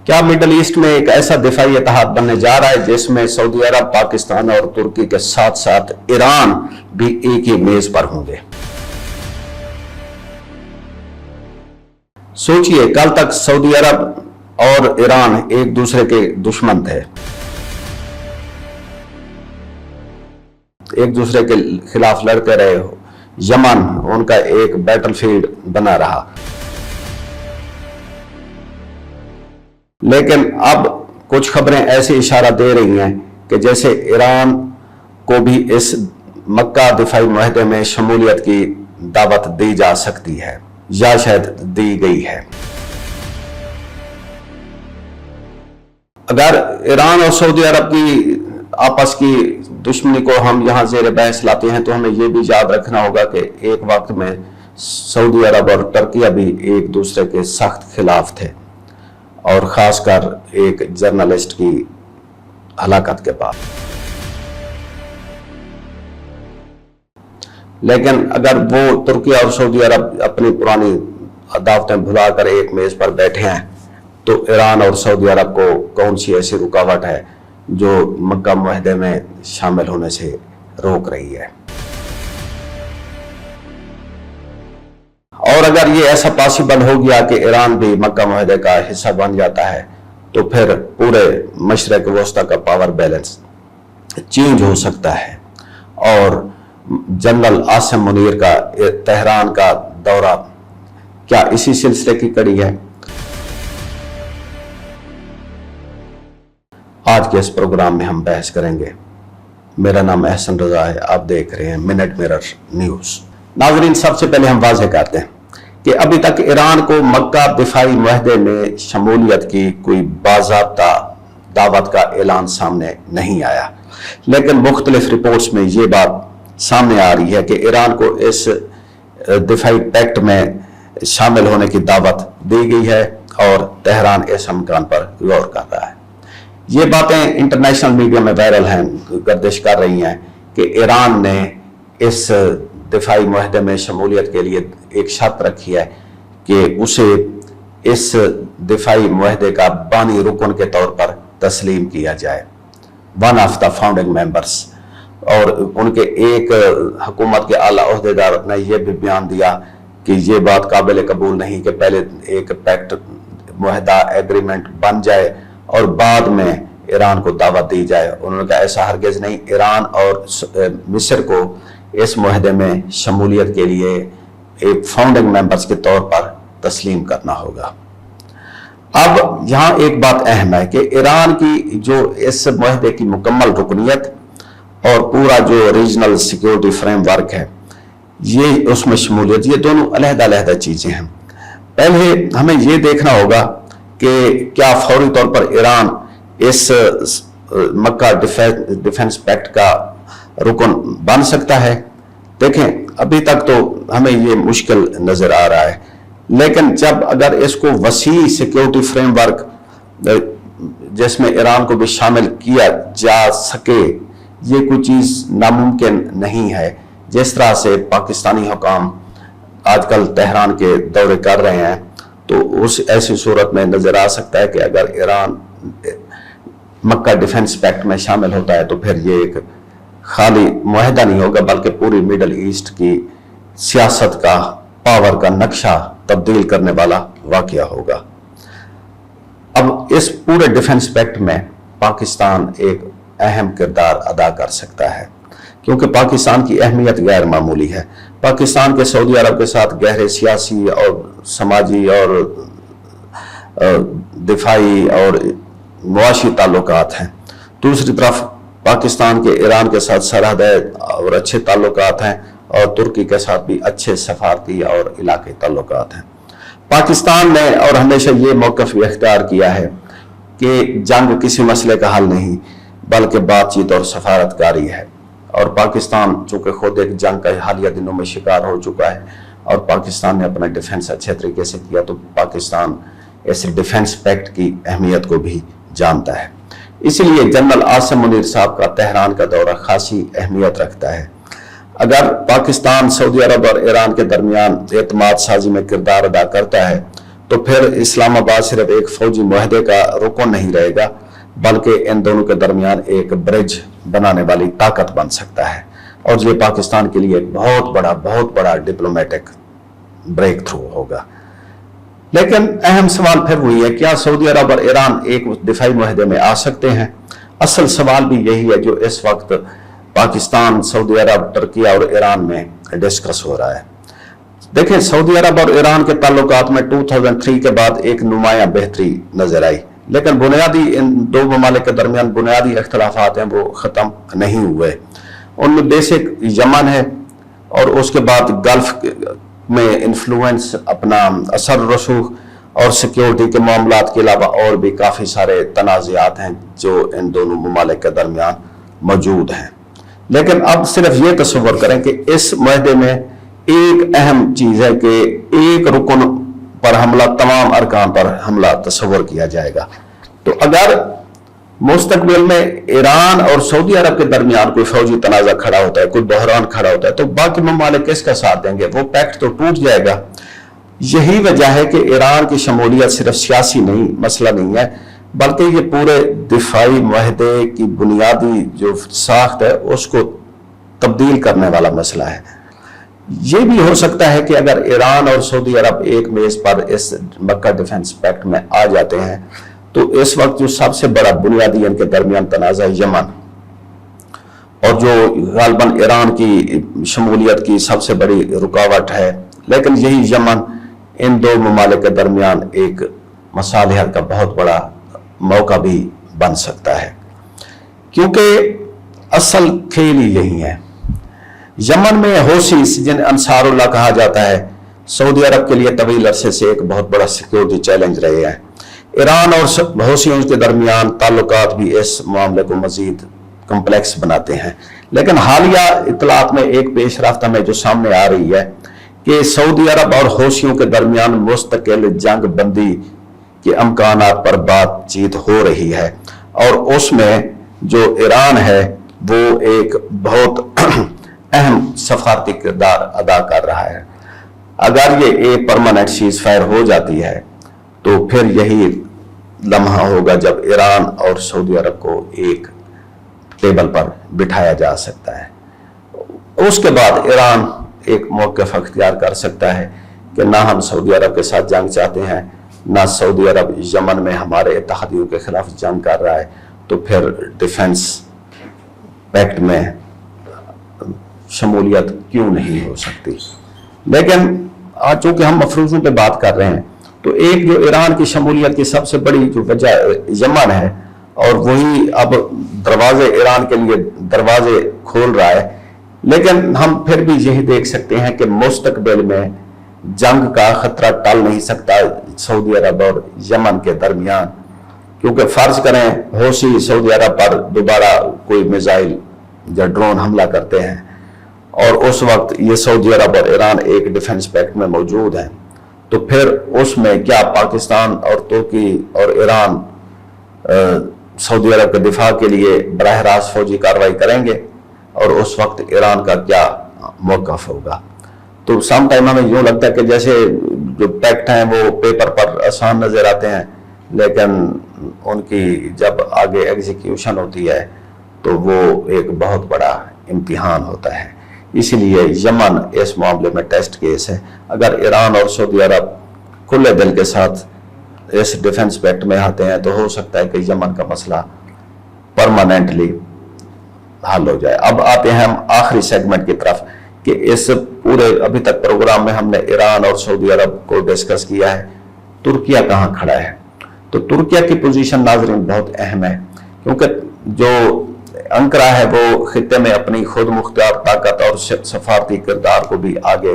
کیا middle asset میں ایک ایسا دفاعی اتحاد بننے جا رہا ہے جس میں سعودی عرب، پاکستان اور ترکی کے ساتھ ساتھ ایران بھی ایک ہی میز پر ہوں گے؟ سوچئے، کل تک سعودی عرب اور ایران ایک دوسرے کے دشمن تھے، ایک دوسرے کے خلاف لڑتے رہے ہو، یمن ان کا ایک بیٹل فیلڈ بنا رہا، لیکن اب کچھ خبریں ایسی اشارہ دے رہی ہیں کہ جیسے ایران کو بھی اس مکہ دفاعی معاہدے میں شمولیت کی دعوت دی جا سکتی ہے یا شاید دی گئی ہے۔ اگر ایران اور سعودی عرب کی آپس کی دشمنی کو ہم یہاں زیر بحث لاتے ہیں تو ہمیں یہ بھی یاد رکھنا ہوگا کہ ایک وقت میں سعودی عرب اور ترکیہ بھی ایک دوسرے کے سخت خلاف تھے، اور خاص کر ایک جرنلسٹ کی ہلاکت کے بعد۔ لیکن اگر وہ ترکیہ اور سعودی عرب اپنی پرانی دعوتیں بھلا کر ایک میز پر بیٹھے ہیں تو ایران اور سعودی عرب کو کون سی ایسی رکاوٹ ہے جو مکہ معاہدے میں شامل ہونے سے روک رہی ہے؟ اور اگر یہ ایسا پاسبل ہو گیا کہ ایران بھی مکہ معاہدے کا حصہ بن جاتا ہے تو پھر پورے مشرق وسطی کا پاور بیلنس چینج ہو سکتا ہے، اور جنرل عاصم منیر کا تہران کا دورہ کیا اسی سلسلے کی کڑی ہے؟ آج کے اس پروگرام میں ہم بحث کریں گے۔ میرا نام احسن رضا ہے، آپ دیکھ رہے ہیں منٹ میرر نیوز۔ ناظرین، سب سے پہلے ہم واضح کرتے ہیں کہ ابھی تک ایران کو مکہ دفاعی معاہدے میں شمولیت کی کوئی باضابطہ دعوت کا اعلان سامنے نہیں آیا، لیکن مختلف رپورٹس میں یہ بات سامنے آ رہی ہے کہ ایران کو اس دفاعی پیکٹ میں شامل ہونے کی دعوت دی گئی ہے اور تہران اس امکان پر غور کر رہا ہے۔ یہ باتیں انٹرنیشنل میڈیا میں وائرل ہیں، گردش کر رہی ہیں کہ ایران نے اس دفاعی معاہدے میں شمولیت کے لیے ایک شرط رکھی ہے کہ اسے اس دفاعی معاہدے کا بانی رکن کے طور پر تسلیم کیا جائے، one of the founding members. اور ان کے ایک حکومت کے اعلیٰ عہدیدار نے یہ بھی بیان دیا کہ یہ بات قابل قبول نہیں کہ پہلے ایک پیکٹ معاہدہ ایگریمنٹ بن جائے اور بعد میں ایران کو دعوت دی جائے۔ انہوں نے کہا ایسا ہرگز نہیں، ایران اور مصر کو اس معاہدے میں شمولیت کے لیے ایک فاؤنڈنگ ممبرز کے طور پر تسلیم کرنا ہوگا۔ اب یہاں ایک بات اہم ہے کہ ایران کی جو اس معاہدے کی مکمل رکنیت اور پورا جو ریجنل سیکیورٹی فریم ورک ہے، یہ اس میں شمولیت، یہ دونوں علیحدہ علیحدہ چیزیں ہیں۔ پہلے ہمیں یہ دیکھنا ہوگا کہ کیا فوری طور پر ایران اس مکہ ڈیفنس پیکٹ کا رکن بن سکتا ہے؟ دیکھیں، ابھی تک تو ہمیں یہ مشکل نظر آ رہا ہے، لیکن جب اگر اس کو وسیع سیکیورٹی فریم ورک جس میں ایران کو بھی شامل کیا جا سکے، یہ کوئی چیز ناممکن نہیں ہے۔ جس طرح سے پاکستانی حکام آج کل تہران کے دورے کر رہے ہیں، تو اس ایسی صورت میں نظر آ سکتا ہے کہ اگر ایران مکہ ڈیفنس پیکٹ میں شامل ہوتا ہے تو پھر یہ ایک خالی معاہدہ نہیں ہوگا بلکہ پوری مڈل ایسٹ کی سیاست کا، پاور کا نقشہ تبدیل کرنے والا واقعہ ہوگا۔ اب اس پورے ڈیفنس پیکٹ میں پاکستان ایک اہم کردار ادا کر سکتا ہے، کیونکہ پاکستان کی اہمیت غیر معمولی ہے۔ پاکستان کے سعودی عرب کے ساتھ گہرے سیاسی اور سماجی اور دفاعی اور معاشی تعلقات ہیں۔ دوسری طرف پاکستان کے ایران کے ساتھ سرحد اور اچھے تعلقات ہیں، اور ترکی کے ساتھ بھی اچھے سفارتی اور علاقائی تعلقات ہیں۔ پاکستان نے اور ہمیشہ یہ موقف اختیار کیا ہے کہ جنگ کسی مسئلے کا حل نہیں بلکہ بات چیت اور سفارت کاری ہے، اور پاکستان چونکہ خود ایک جنگ کا حالیہ دنوں میں شکار ہو چکا ہے اور پاکستان نے اپنا ڈیفنس اچھے طریقے سے کیا، تو پاکستان اس ڈیفنس پیکٹ کی اہمیت کو بھی جانتا ہے۔ اسی لیے جنرل عاصم منیر صاحب کا تہران کا دورہ خاصی اہمیت رکھتا ہے۔ اگر پاکستان سعودی عرب اور ایران کے درمیان اعتماد سازی میں کردار ادا کرتا ہے تو پھر اسلام آباد صرف ایک فوجی معاہدے کا رکن نہیں رہے گا بلکہ ان دونوں کے درمیان ایک برج بنانے والی طاقت بن سکتا ہے، اور یہ پاکستان کے لیے ایک بہت بڑا ڈپلومیٹک بریک تھرو ہوگا۔ لیکن اہم سوال پھر وہی ہے، کیا سعودی عرب اور ایران ایک دفاعی معاہدے میں آ سکتے ہیں؟ اصل سوال بھی یہی ہے جو اس وقت پاکستان، سعودی عرب، ترکی اور ایران میں ڈسکس ہو رہا ہے۔ دیکھیں، سعودی عرب اور ایران کے تعلقات میں 2003 کے بعد ایک نمایاں بہتری نظر آئی، لیکن بنیادی ان دو ممالک کے درمیان بنیادی اختلافات ہیں وہ ختم نہیں ہوئے۔ ان میں بیسک یمن ہے، اور اس کے بعد گلف میں انفلوئنس، اپنا اثر رسوخ اور سیکیورٹی کے معاملات کے علاوہ اور بھی کافی سارے تنازعات ہیں جو ان دونوں ممالک کے درمیان موجود ہیں۔ لیکن اب صرف یہ تصور کریں کہ اس معاہدے میں ایک اہم چیز ہے کہ ایک رکن پر حملہ، تمام ارکان پر حملہ تصور کیا جائے گا۔ تو اگر مستقبل میں ایران اور سعودی عرب کے درمیان کوئی فوجی تنازع کھڑا ہوتا ہے، کوئی بحران کھڑا ہوتا ہے، تو باقی ممالک کس کا ساتھ دیں گے؟ وہ پیکٹ تو ٹوٹ جائے گا۔ یہی وجہ ہے کہ ایران کی شمولیت صرف سیاسی مسئلہ نہیں ہے، بلکہ یہ پورے دفاعی معاہدے کی بنیادی جو ساخت ہے اس کو تبدیل کرنے والا مسئلہ ہے۔ یہ بھی ہو سکتا ہے کہ اگر ایران اور سعودی عرب ایک میز پر اس مکہ ڈیفنس پیکٹ میں آ جاتے ہیں تو اس وقت جو سب سے بڑا بنیادی ان کے درمیان تنازع یمن، اور جو غالباً ایران کی شمولیت کی سب سے بڑی رکاوٹ ہے، لیکن یہی یمن ان دو ممالک کے درمیان ایک مصالحت کا بہت بڑا موقع بھی بن سکتا ہے، کیونکہ اصل کھیل ہی یہی ہے۔ یمن میں حوثیز، جن انصار اللہ کہا جاتا ہے، سعودی عرب کے لیے طویل عرصے سے ایک بہت بڑا سیکیورٹی چیلنج رہے ہیں۔ ایران اور حوثیوں کے درمیان تعلقات بھی اس معاملے کو مزید کمپلیکس بناتے ہیں، لیکن حالیہ اطلاعات میں ایک پیش رفت ہمیں جو سامنے آ رہی ہے کہ سعودی عرب اور حوثیوں کے درمیان مستقل جنگ بندی کے امکانات پر بات چیت ہو رہی ہے، اور اس میں جو ایران ہے وہ ایک بہت اہم سفارتی کردار ادا کر رہا ہے۔ اگر یہ ایک پرماننٹ سیز فائر ہو جاتی ہے تو پھر یہی لمحہ ہوگا جب ایران اور سعودی عرب کو ایک ٹیبل پر بٹھایا جا سکتا ہے۔ اس کے بعد ایران ایک موقف اختیار کر سکتا ہے کہ نہ ہم سعودی عرب کے ساتھ جنگ چاہتے ہیں، نہ سعودی عرب یمن میں ہمارے اتحادیوں کے خلاف جنگ کر رہا ہے، تو پھر ڈیفنس پیکٹ میں شمولیت کیوں نہیں ہو سکتی۔ لیکن آج چونکہ ہم مفروضوں پہ بات کر رہے ہیں، تو ایک جو ایران کی شمولیت کی سب سے بڑی جو وجہ یمن ہے، اور وہی اب دروازے ایران کے لیے دروازے کھول رہا ہے، لیکن ہم پھر بھی یہی دیکھ سکتے ہیں کہ مستقبل میں جنگ کا خطرہ ٹل نہیں سکتا سعودی عرب اور یمن کے درمیان، کیونکہ فرض کریں حوثی سعودی عرب پر دوبارہ کوئی میزائل یا ڈرون حملہ کرتے ہیں، اور اس وقت یہ سعودی عرب اور ایران ایک ڈیفنس پیکٹ میں موجود ہیں، تو پھر اس میں کیا پاکستان اور ترکی اور ایران سعودی عرب کے دفاع کے لیے براہ راست فوجی کارروائی کریں گے، اور اس وقت ایران کا کیا موقف ہوگا؟ تو سم ٹائم ہمیں یوں لگتا ہے کہ جیسے جو پیکٹ ہیں وہ پیپر پر آسان نظر آتے ہیں، لیکن ان کی جب آگے ایگزیکیوشن ہوتی ہے تو وہ ایک بہت بڑا امتحان ہوتا ہے۔ اسی لیے یمن اس معاملے میں ٹیسٹ کیس ہے۔ اگر ایران اور سعودی عرب کھلے دل کے ساتھ اس ڈیفنس پیکٹ میں آتے ہیں تو ہو سکتا ہے کہ یمن کا مسئلہ پرماننٹلی حل ہو جائے۔ اب آتے ہیں ہم آخری سیگمنٹ کی طرف کہ اس پورے ابھی تک پروگرام میں ہم نے ایران اور سعودی عرب کو ڈسکس کیا ہے، ترکیہ کہاں کھڑا ہے؟ تو ترکیہ کی پوزیشن ناظرین بہت اہم ہے، کیونکہ جو انقرہ ہے وہ خطے میں اپنی خود مختار طاقت اور سفارتی کردار کو بھی آگے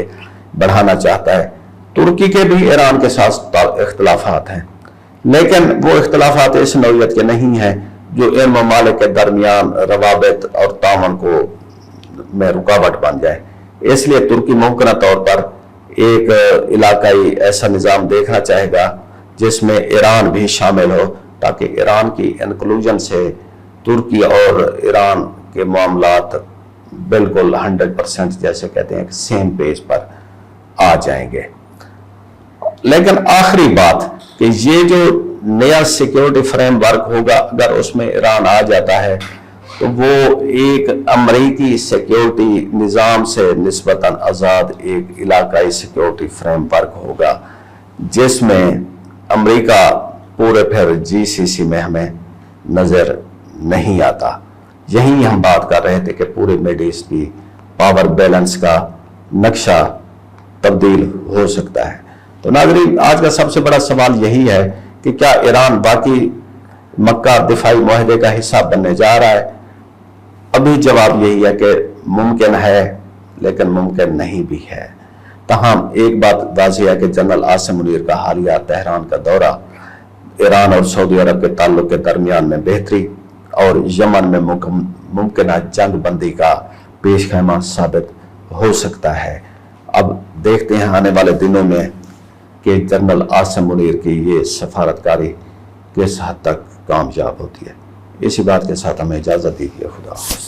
بڑھانا چاہتا ہے۔ ترکی کے بھی ایران کے ساتھ اختلافات ہیں، لیکن وہ اختلافات اس نوعیت کے نہیں ہیں جو ان ممالک کے درمیان روابط اور تعاون کو میں رکاوٹ بن جائے۔ اس لیے ترکی ممکنہ طور پر ایک علاقائی ایسا نظام دیکھنا چاہے گا جس میں ایران بھی شامل ہو، تاکہ ایران کی انکلوژن سے ترکی اور ایران کے معاملات بالکل 100% جیسے کہتے ہیں سیم پیج پر آ جائیں گے۔ لیکن آخری بات کہ یہ جو نیا سیکیورٹی فریم ورک ہوگا اگر اس میں ایران آ جاتا ہے تو وہ ایک امریکی سیکیورٹی نظام سے نسبتاً آزاد ایک علاقائی سیکیورٹی فریم ورک ہوگا جس میں امریکہ پورے پھر جی سی سی میں ہمیں نظر نہیں آتا. یہی ہم بات کر رہے تھے کہ پورے مڈ ایسٹ کی پاور بیلنس کا نقشہ تبدیل ہو سکتا ہے. تو ناظرین آج کا سب سے بڑا سوال یہی ہے کہ کیا ایران باقی مکہ دفاعی معاہدے کا حصہ بننے جا رہا ہے؟ ابھی جواب یہی ہے کہ ممکن ہے لیکن ممکن نہیں بھی ہے. تاہم ایک بات واضح ہے کہ جنرل عاصم منیر کا حالیہ تہران کا دورہ ایران اور سعودی عرب کے تعلق کے درمیان میں بہتری اور یمن میں ممکنہ جنگ بندی کا پیش خیمہ ثابت ہو سکتا ہے. اب دیکھتے ہیں آنے والے دنوں میں کہ جنرل عاصم منیر کی یہ سفارتکاری کس حد تک کامیاب ہوتی ہے. اسی بات کے ساتھ ہمیں اجازت دیجیے. خدا حافظ.